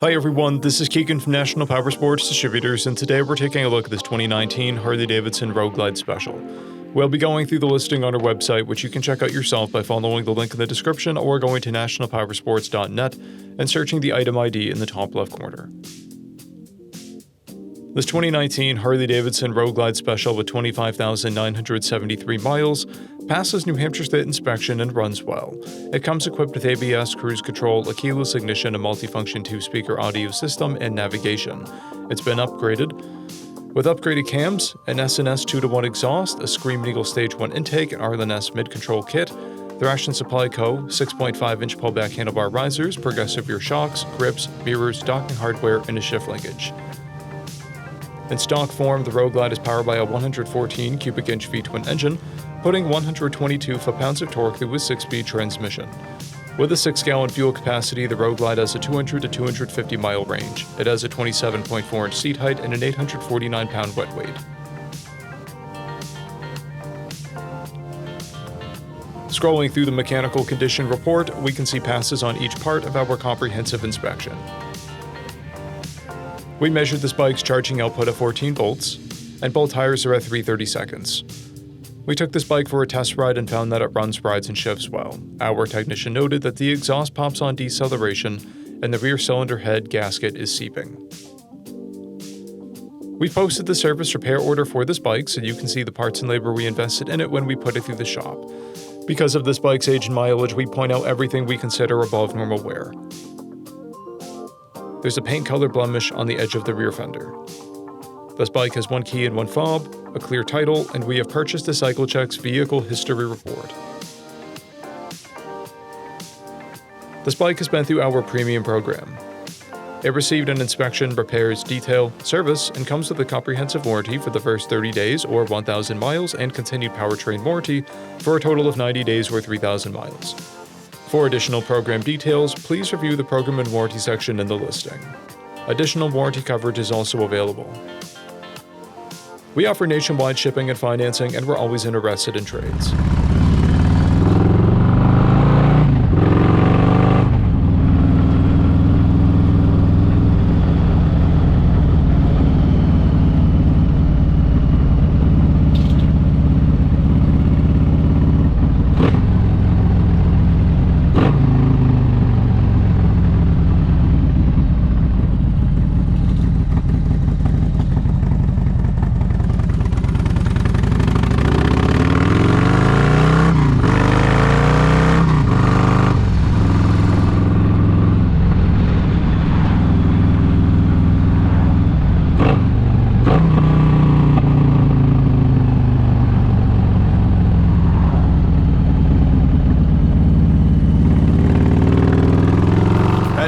Hi everyone, this is Keegan from National Powersports Distributors, and today we're taking a look at this 2019 Harley-Davidson Road Glide Special. We'll be going through the listing on our website, which you can check out yourself by following the link in the description or going to nationalpowersports.net and searching the item ID in the top left corner. This 2019 Harley-Davidson Road Glide Special with 25,973 miles passes New Hampshire State inspection and runs well. It comes equipped with ABS, cruise control, a keyless ignition, a multifunction 2-speaker audio system, and navigation. It's been upgraded with upgraded cams, an S&S 2-to-1 exhaust, a Scream Eagle Stage 1 intake, an Arlen S mid-control kit, Thrash & Supply Co. 6.5-inch pullback handlebar risers, progressive rear shocks, grips, mirrors, docking hardware, and a shift linkage. In stock form, the Road Glide is powered by a 114 cubic inch V-twin engine, putting 122 foot-pounds of torque through a 6-speed transmission. With a 6-gallon fuel capacity, the Road Glide has a 200 to 250 mile range. It has a 27.4-inch seat height and an 849-pound wet weight. Scrolling through the mechanical condition report, we can see passes on each part of our comprehensive inspection. We measured this bike's charging output at 14 volts, and both tires are at 330 seconds. We took this bike for a test ride and found that it runs, rides, and shifts well. Our technician noted that the exhaust pops on deceleration and the rear cylinder head gasket is seeping. We posted the service repair order for this bike so you can see the parts and labor we invested in it when we put it through the shop. Because of this bike's age and mileage, we point out everything we consider above normal wear. There's a paint color blemish on the edge of the rear fender. This bike has 1 key and 1 fob, a clear title, and we have purchased a CycleCheck's vehicle history report. This bike has been through our premium program. It received an inspection, repairs, detail, service, and comes with a comprehensive warranty for the first 30 days or 1,000 miles and continued powertrain warranty for a total of 90 days or 3,000 miles. For additional program details, please review the program and warranty section in the listing. Additional warranty coverage is also available. We offer nationwide shipping and financing, and we're always interested in trades.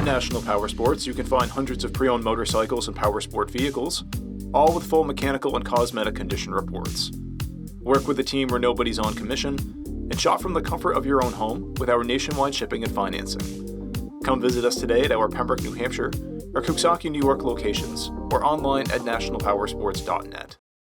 At National Powersports, you can find hundreds of pre-owned motorcycles and powersport vehicles, all with full mechanical and cosmetic condition reports. Work with a team where nobody's on commission, and shop from the comfort of your own home with our nationwide shipping and financing. Come visit us today at our Pembroke, New Hampshire, or Coxsackie, New York locations, or online at nationalpowersports.net.